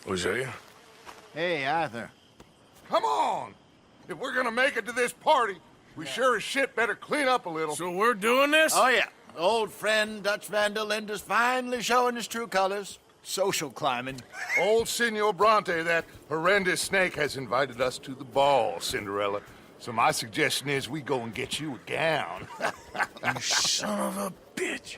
Hosea? Hey, Arthur. Come on! If we're gonna make it to this party, we sure as shit better clean up a little. So we're doing this? Oh, yeah. Old friend Dutch Van der Linde is finally showing his true colors. Social climbing. Old Senor Bronte, that horrendous snake, has invited us to the ball, Cinderella. So my suggestion is we go and get you a gown. You son of a bitch.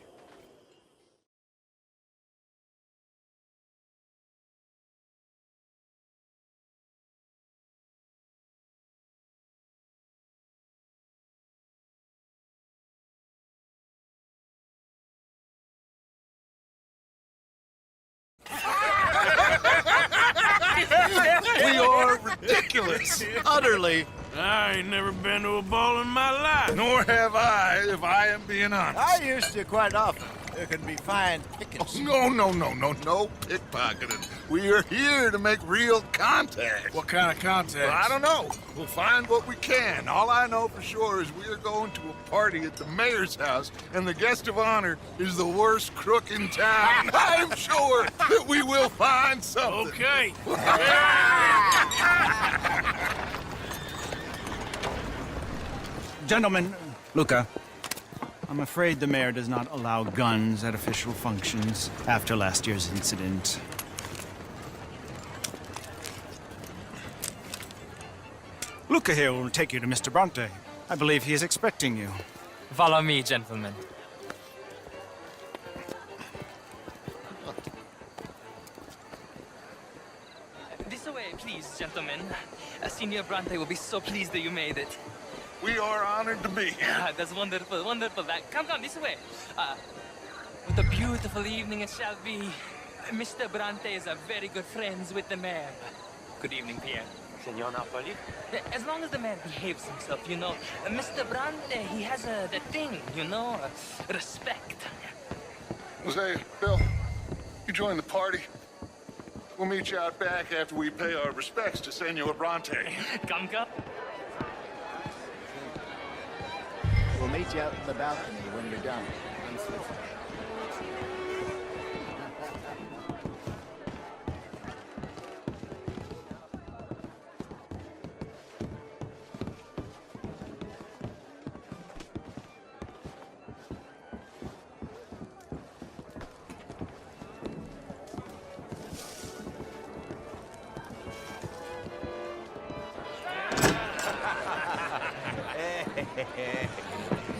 We are ridiculous. Utterly. I ain't never been to a ball in my life. Nor have I, if I am being honest. I used to quite often. There can be fine pickings. No pickpocketing. We are here to make real contact. What kind of contact? Well, I don't know. We'll find what we can. All I know for sure is we are going to a party at the mayor's house, and the guest of honor is the worst crook in town. I'm sure that we will find something. Okay. Gentlemen, Luca, I'm afraid the mayor does not allow guns at official functions after last year's incident. Luca here will take you to Mr. Bronte. I believe he is expecting you. Follow me, gentlemen. This way, please, gentlemen. Senior Bronte will be so pleased that you made it. We are honored to be here. That's wonderful, wonderful. Come, this way. What a beautiful evening it shall be. Mr. Bronte is a very good friends with the mayor. Good evening, Pierre. Senor Napoli? As long as the man behaves himself, you know. Mr. Bronte, he has the thing, you know, respect. Jose, Bill, you join the party. We'll meet you out back after we pay our respects to Senor Bronte. Come. We'll meet you out in the balcony when you're done.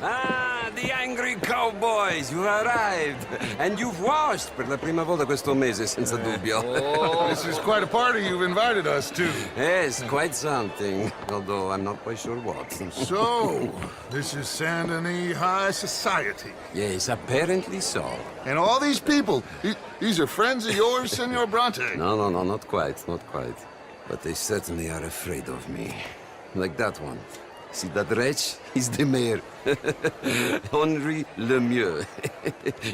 Ah, the angry cowboys, you arrived. And you've washed per la prima volta questo mese, senza dubbio. This is quite a party you've invited us to. Yes, quite something. Although I'm not quite sure what. So, this is Saint Denis High Society. Yes, apparently so. And all these people, these are friends of yours, Senor Bronte? No, not quite. But they certainly are afraid of me. Like that one. See that wretch? He's the mayor. Henri Lemieux.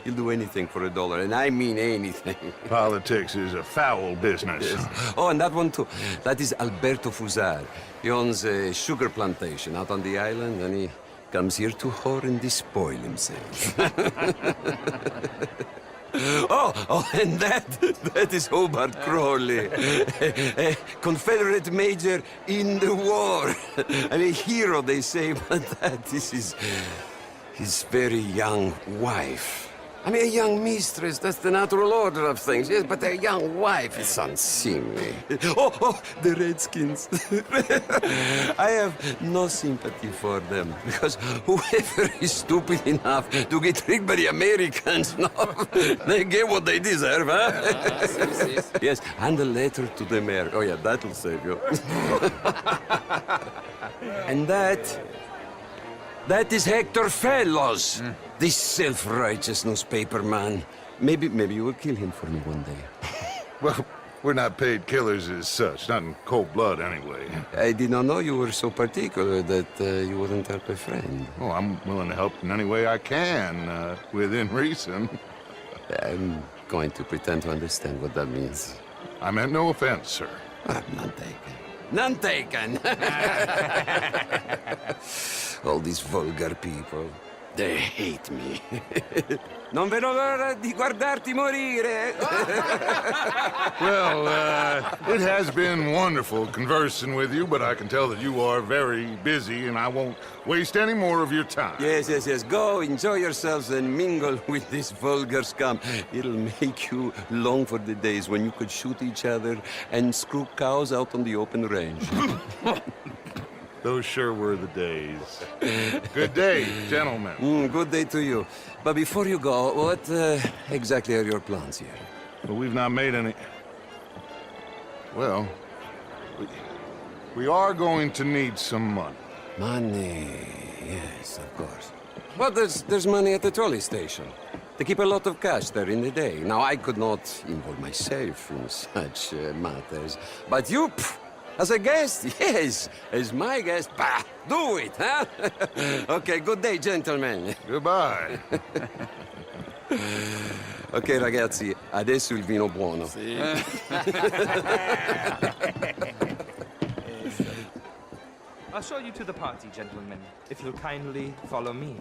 He'll do anything for $1, and I mean anything. Politics is a foul business. Yes. Oh, and that one too. That is Alberto Fusar. He owns a sugar plantation out on the island, and he comes here to whore and despoil himself. Oh, and that is Hobart Crawley, a Confederate major in the war. And a hero, they say, but that is his very young wife. I mean, a young mistress, that's the natural order of things, yes, but a young wife is unseemly. Oh, the Redskins. I have no sympathy for them, because whoever is stupid enough to get tricked by the Americans, no, they get what they deserve, huh? Yes, and a letter to the mayor. Oh, yeah, that'll save you. And that is Hector Fellows. This self-righteous newspaper man. Maybe you will kill him for me one day. Well, we're not paid killers as such, not in cold blood anyway. I did not know you were so particular that you wouldn't help a friend. Oh, I'm willing to help in any way I can, within reason. I'm going to pretend to understand what that means. I meant no offense, sir. None taken. None taken! All these vulgar people. They hate me. Non vedo l'ora di guardarti morire. Well, it has been wonderful conversing with you, but I can tell that you are very busy, and I won't waste any more of your time. Yes. Go, enjoy yourselves and mingle with this vulgar scum. It'll make you long for the days when you could shoot each other and screw cows out on the open range. Those sure were the days. Good day, gentlemen. Good day to you. But before you go, what exactly are your plans here? Well, we've not made any... Well, we are going to need some money. Money, yes, of course. Well, there's money at the trolley station. They keep a lot of cash there in the day. Now, I could not involve myself in such matters. But you, as a guest, yes, as my guest, bah, do it, huh? Okay, good day, gentlemen. Goodbye. Ok, ragazzi, adesso il vino buono. I'll show you to the party, gentlemen, if you'll kindly follow me.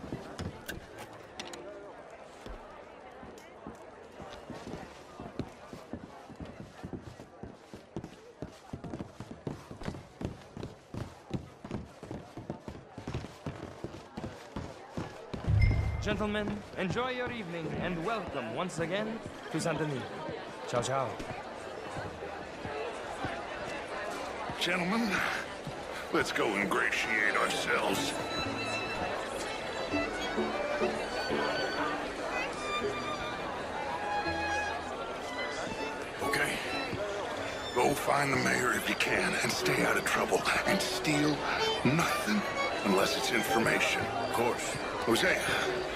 Gentlemen, enjoy your evening and welcome once again to Saint Denis. Ciao, ciao. Gentlemen, let's go ingratiate ourselves. Okay. Go find the mayor if you can and stay out of trouble. And steal nothing unless it's information. Of course. Jose,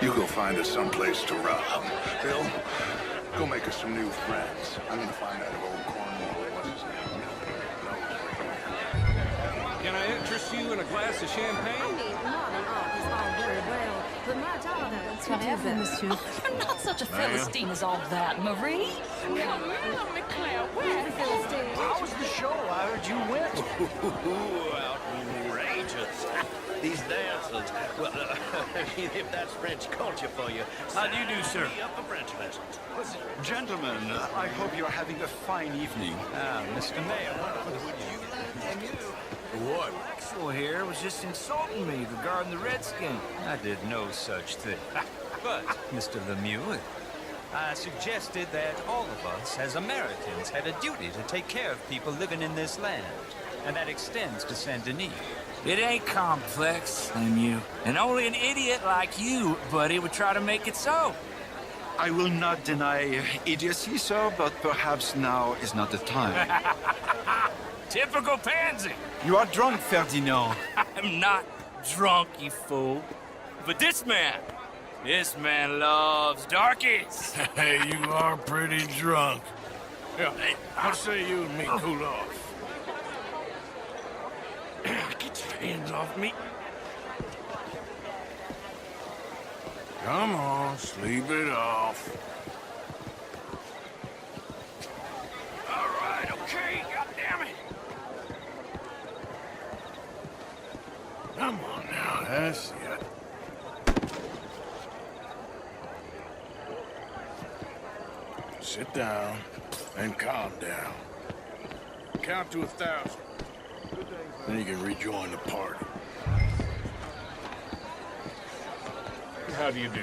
you go find us someplace to rob. Bill, go make us some new friends. I'm gonna find that old Cornwall, what's his name? Can I interest you in a glass of champagne? Modern art is all very well, but my daughter... Whatever, monsieur. You're not such a Philistine as all that, Marie. Come on, McClare, where's the Philistine? How was the show? I heard you went. Outrageous. These dancers. Well, if that's French culture for you. How do you do, sir? Up a French lesson. Gentlemen, I hope you're having a fine evening. Mr. Mayor, What? Maxwell here was just insulting me regarding the Redskin. I did no such thing. But, Mr. Lemieux, I suggested that all of us, as Americans, had a duty to take care of people living in this land. And that extends to Saint Denis. It ain't complex, Lemieux. And only an idiot like you, buddy, would try to make it so. I will not deny idiocy, sir, but perhaps now is not the time. Typical pansy. You are drunk, Ferdinand. I'm not drunk, you fool. But this man loves darkies. Hey, you are pretty drunk. Yeah, hey, I'll say you and me cool off. get your hands off me. Come on, sleep it off. All right, okay, goddammit. Come on now, that's it. Sit down and calm down. Count to 1,000. Then you can rejoin the party. How do you do?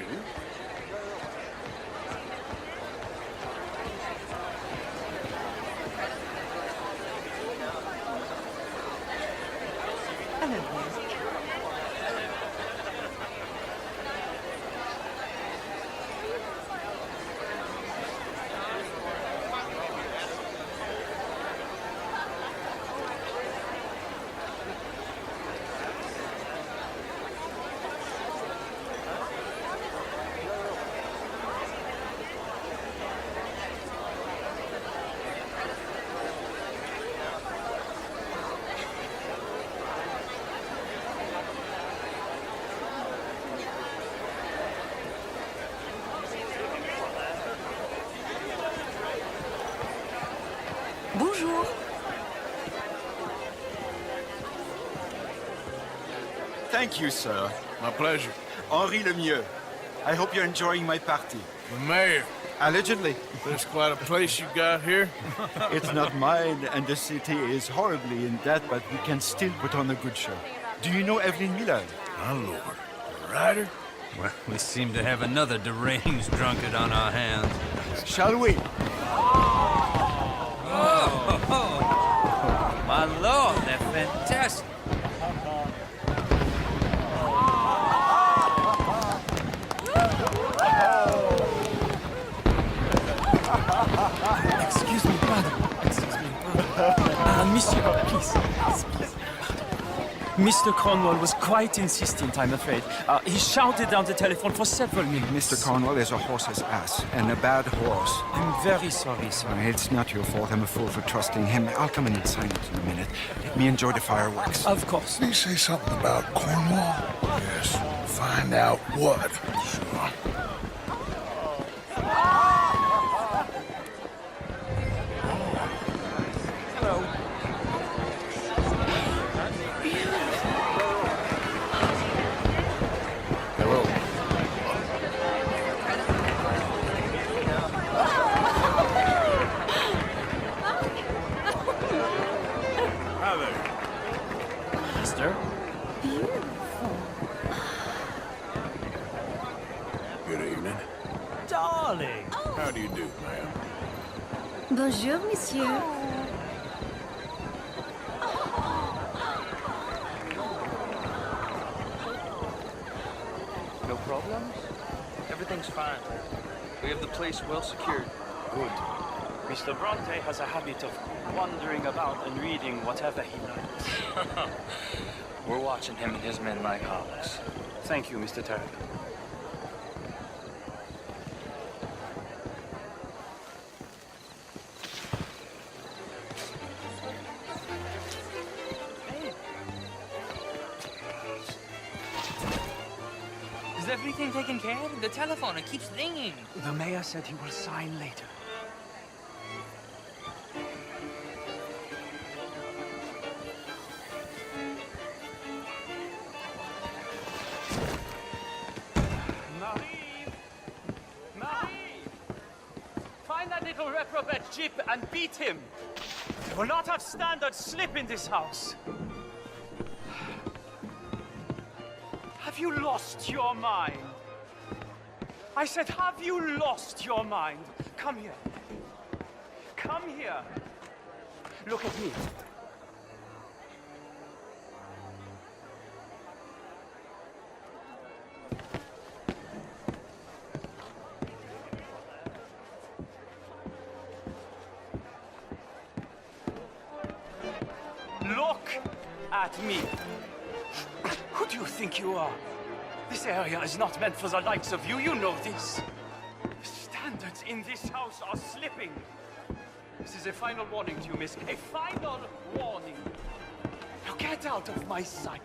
Bonjour. Thank you, sir. My pleasure. Henri Lemieux. I hope you're enjoying my party. The mayor. Allegedly. There's quite a place you got here. It's not mine, and the city is horribly in debt, but we can still put on a good show. Do you know Evelyn Miller? My lord. The writer? Well, we seem to have another deranged drunkard on our hands. Shall we? Oh, my lord, they're fantastic. Excuse me, brother. Monsieur, please. Mr. Cornwall was quite insistent, I'm afraid. He shouted down the telephone for several minutes. Mr. Cornwall is a horse's ass, and a bad horse. I'm very sorry, sir. It's not your fault. I'm a fool for trusting him. I'll come in and sign it in a minute. Let me enjoy the fireworks. Of course. Did he say something about Cornwall? Yes. Find out what. Sure. Good evening. Darling. How do you do, ma'am? Bonjour, monsieur. No problems? Everything's fine. We have the place well secured. Good. Mr. Bronte has a habit of wandering about and reading whatever he likes. We're watching him and his men like hawks. Thank you, Mr. Turk. Is everything taken care of? The telephone, it keeps ringing. The mayor said he will sign later. Marie! Find that little reprobate Jip and beat him. We will not have standard slip in this house. Have you lost your mind? I said, have you lost your mind? Come here. Come here. Look at me. Look at me. Who do you think you are? This area is not meant for the likes of you. You know this. The standards in this house are slipping. This is a final warning to you, miss. A final warning. Now get out of my sight.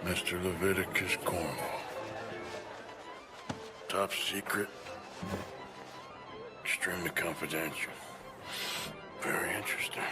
Mr. Leviticus Cornwall. Top secret. Extremely confidential. Very interesting.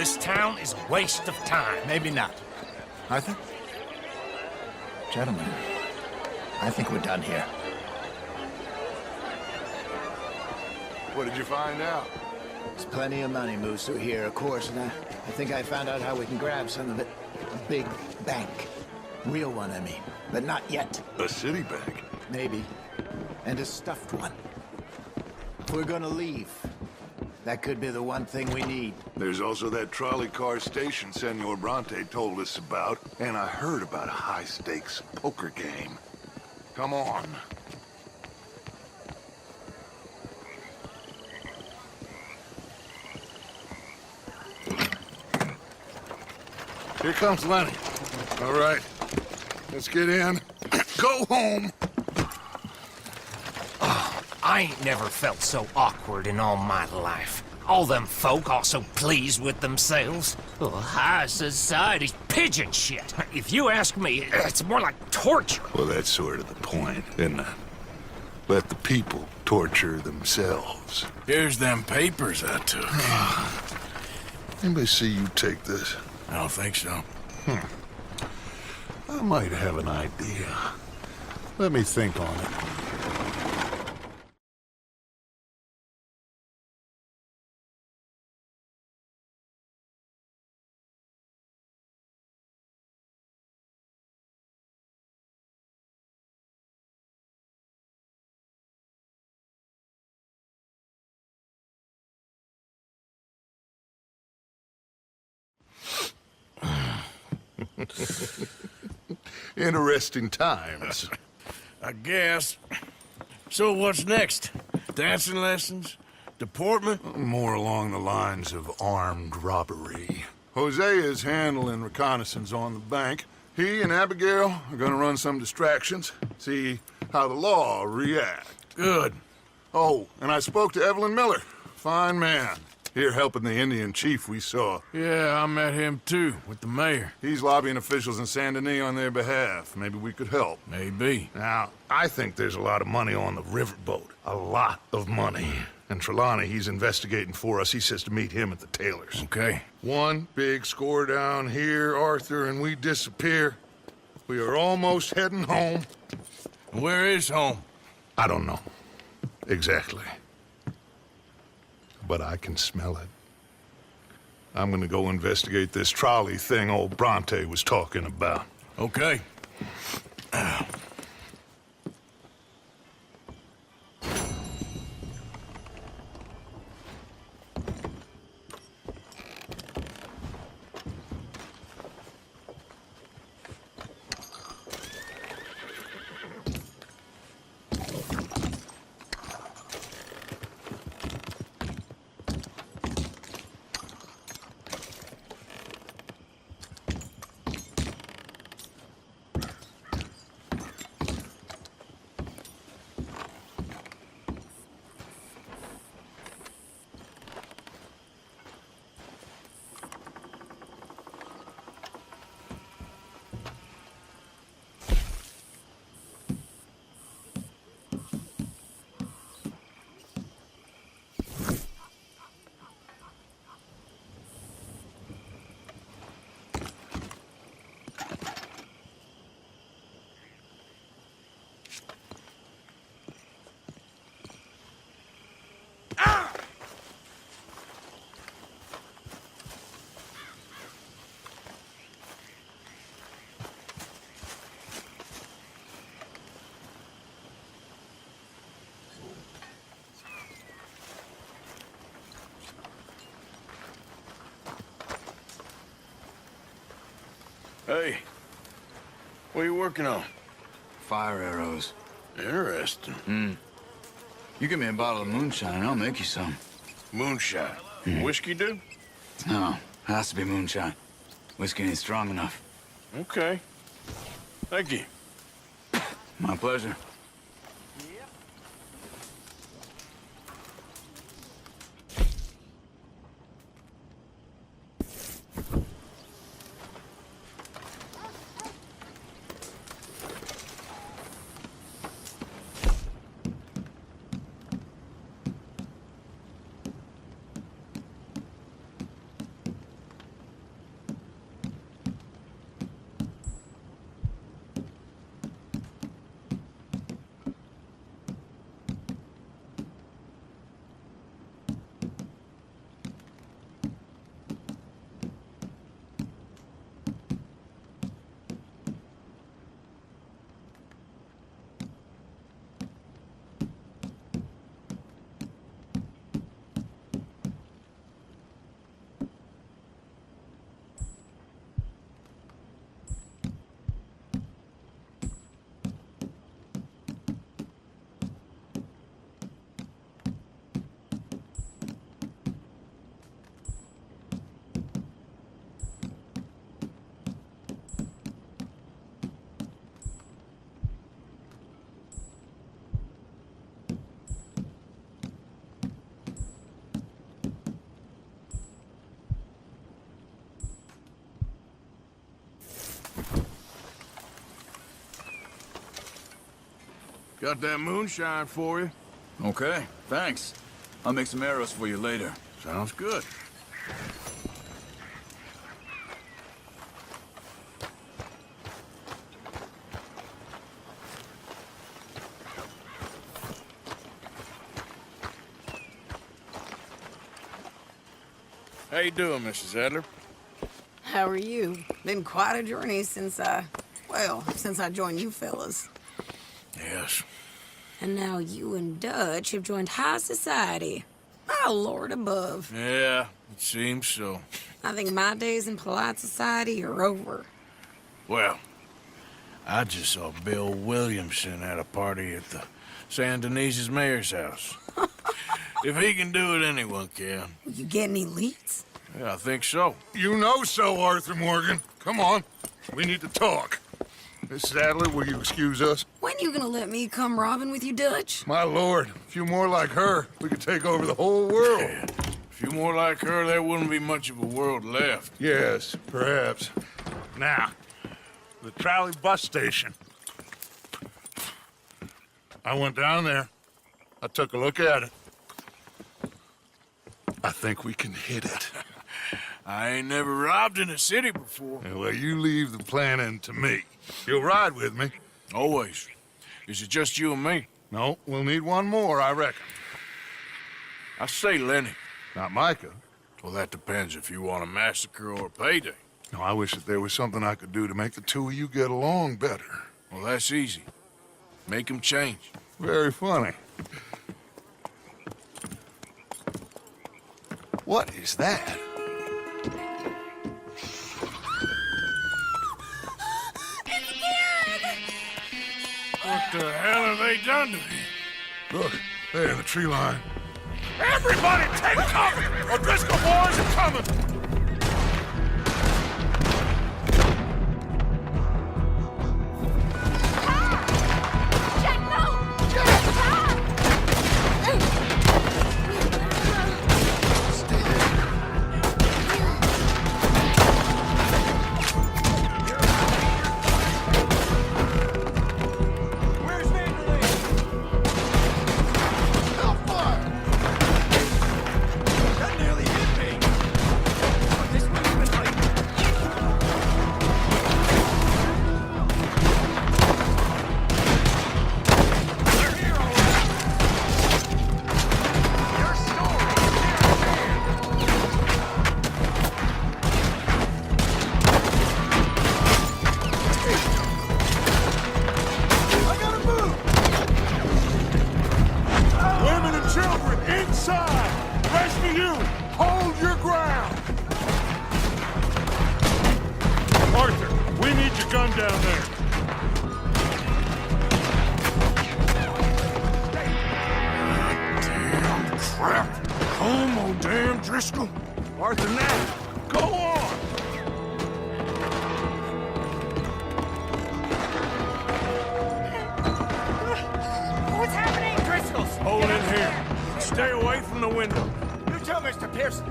this town is a waste of time. Maybe not. Arthur? Gentlemen, I think we're done here. What did you find out? There's plenty of money moves through here, of course, and I think I found out how we can grab some of it. A big bank. Real one, I mean. But not yet. A city bank? Maybe. And a stuffed one. If we're gonna leave, that could be the one thing we need. There's also that trolley car station Senor Bronte told us about, and I heard about a high-stakes poker game. Come on. Here comes Lenny. All right, let's get in. Go home. I ain't never felt so awkward in all my life. All them folk are so pleased with themselves. Oh, high society's pigeon shit. If you ask me, it's more like torture. Well, that's sort of the point, isn't it? Let the people torture themselves. Here's them papers I took. Anybody see you take this? I don't think so. I might have an idea. Let me think on it. Interesting times. I guess. So what's next? Dancing lessons? Deportment? More along the lines of armed robbery. Jose is handling reconnaissance on the bank. He and Abigail are gonna run some distractions, see how the law react. Good. Oh, and I spoke to Evelyn Miller. Fine man. Here helping the Indian chief we saw. Yeah, I met him too, with the mayor. He's lobbying officials in Saint Denis on their behalf. Maybe we could help. Maybe. Now, I think there's a lot of money on the riverboat. A lot of money. And Trelawney, he's investigating for us. He says to meet him at the Taylor's. Okay. One big score down here, Arthur, and we disappear. We are almost heading home. Where is home? I don't know. Exactly. But I can smell it. I'm gonna go investigate this trolley thing old Bronte was talking about. Okay. Hey, what are you working on? Fire arrows. Interesting. You give me a bottle of moonshine and I'll make you some. Moonshine. Whiskey do? No, has to be moonshine. Whiskey ain't strong enough. Okay. Thank you. My pleasure. Got that moonshine for you. Okay, thanks. I'll make some arrows for you later. Sounds good. How you doing, Mrs. Adler? How are you? Been quite a journey since I joined you fellas. Yes. And now you and Dutch have joined high society. My lord above. Yeah, it seems so. I think my days in polite society are over. Well, I just saw Bill Williamson at a party at the San Denise's mayor's house. If he can do it, anyone can. You get any leads? Yeah, I think so. You know so, Arthur Morgan. Come on. We need to talk. Miss Adler, will you excuse us? When you gonna let me come robbing with you, Dutch? My lord, a few more like her, we could take over the whole world. Yeah. A few more like her, there wouldn't be much of a world left. Yes, perhaps. Now, the trolley bus station. I went down there. I took a look at it. I think we can hit it. I ain't never robbed in a city before. Well, you leave the planning to me. You'll ride with me? Always. Is it just you and me? No, we'll need one more, I reckon. I say Lenny. Not Micah. Well, that depends if you want a massacre or a payday. No, I wish that there was something I could do to make the two of you get along better. Well, that's easy. Make them change. Very funny. What is that? What the hell have they done to me? Look, there in the tree line. Everybody take cover! O'Driscoll boys are coming! Arthur, now, go on! What's happening? Driscoll's! Hold in here. Stay away from the window. You tell Mr. Pearson.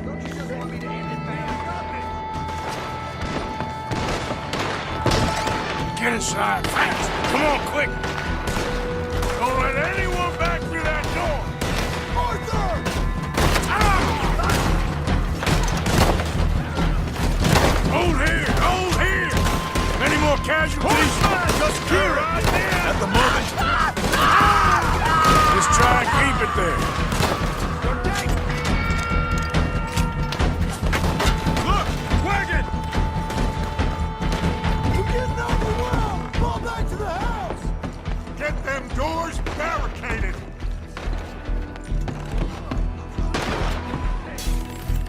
Don't you just want me to end it, man? Get inside, fast! Come on, quick! Don't let anyone back through that door! Arthur! Hold here! Hold here! Any more casualties? Just secure it! Right there. At the moment. Just try and keep it there. Look! Wagon! We're getting out the well! Fall back to the house! Get them doors barricaded!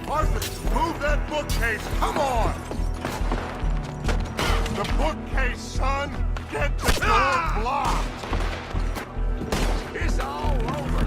Arthur, move that bookcase! Come on! The bookcase, son! Get the door blocked! It's all over!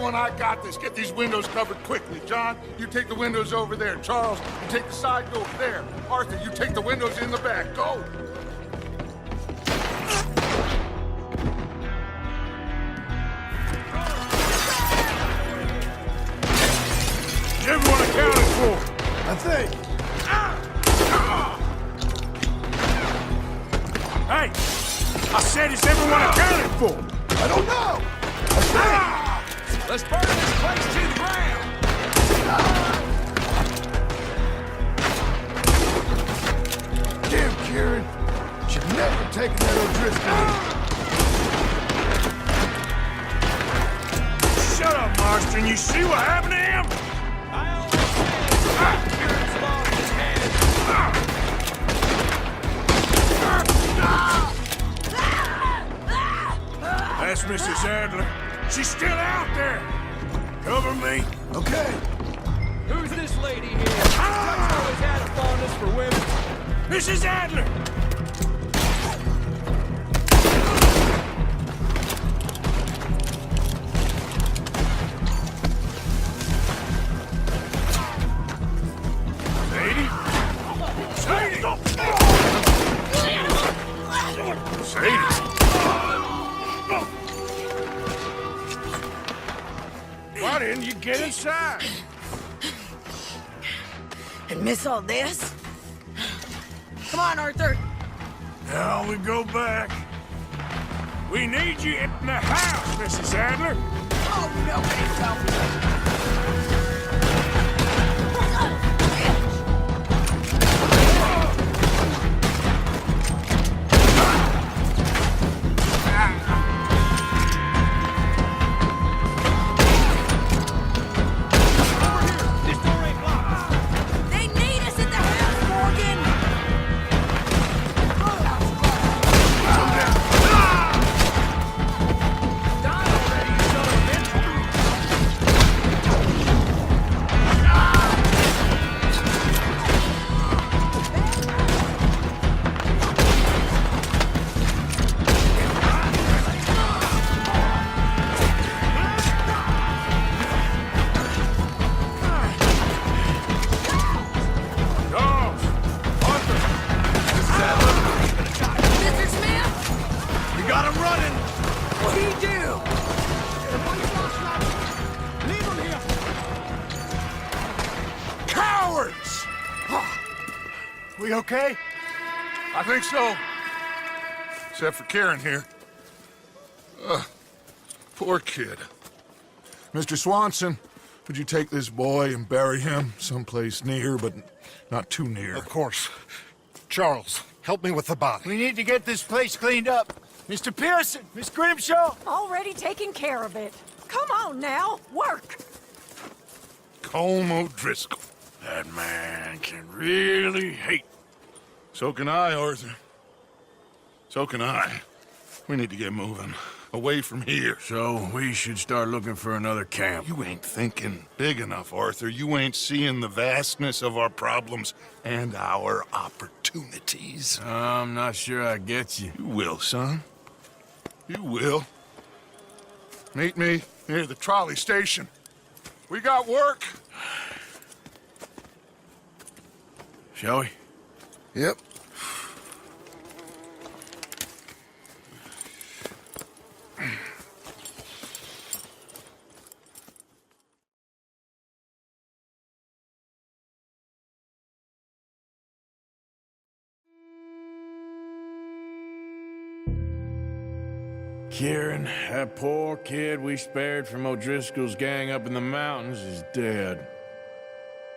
everyone, I got this. Get these windows covered quickly. John, you take the windows over there. Charles, you take the side door there. Arthur, you take the windows in the back. Go! Is everyone accounted for? I think. Hey! I said, is everyone accounted for? I don't know! Let's burn this place to the ground! Damn, Kieran. Should never have taken that O'Driscoll. Shut up, Marston. You see what happened to him? That's Mrs. Adler. She's still out there. Cover me. Okay. Who's this lady here? Dutch always had a fondness for women. Mrs. Adler! Sadie? Sadie! Sadie! Why didn't you get inside? And miss all this? Come on, Arthur. Now we go back. We need you in the house, Mrs. Adler. Oh, nobody's helping. We okay? I think so. Except for Karen here. Poor kid. Mr. Swanson, would you take this boy and bury him someplace near, but not too near? Of course. Charles, help me with the body. We need to get this place cleaned up. Mr. Pearson, Miss Grimshaw. Already taking care of it. Come on now, work. Colm O'Driscoll. That man can really hate. So can I, Arthur. So can I. We need to get moving. Away from here. So we should start looking for another camp. You ain't thinking big enough, Arthur. You ain't seeing the vastness of our problems and our opportunities. I'm not sure I get you. You will, son. You will. Meet me near the trolley station. We got work. Shall we? Yep. Kieran, that poor kid we spared from O'Driscoll's gang up in the mountains is dead.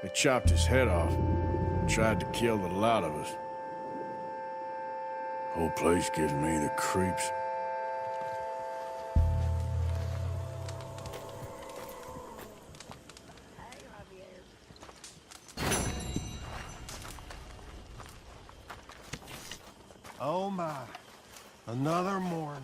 They chopped his head off and tried to kill the lot of us. Whole place gives me the creeps. Oh my. Another morning.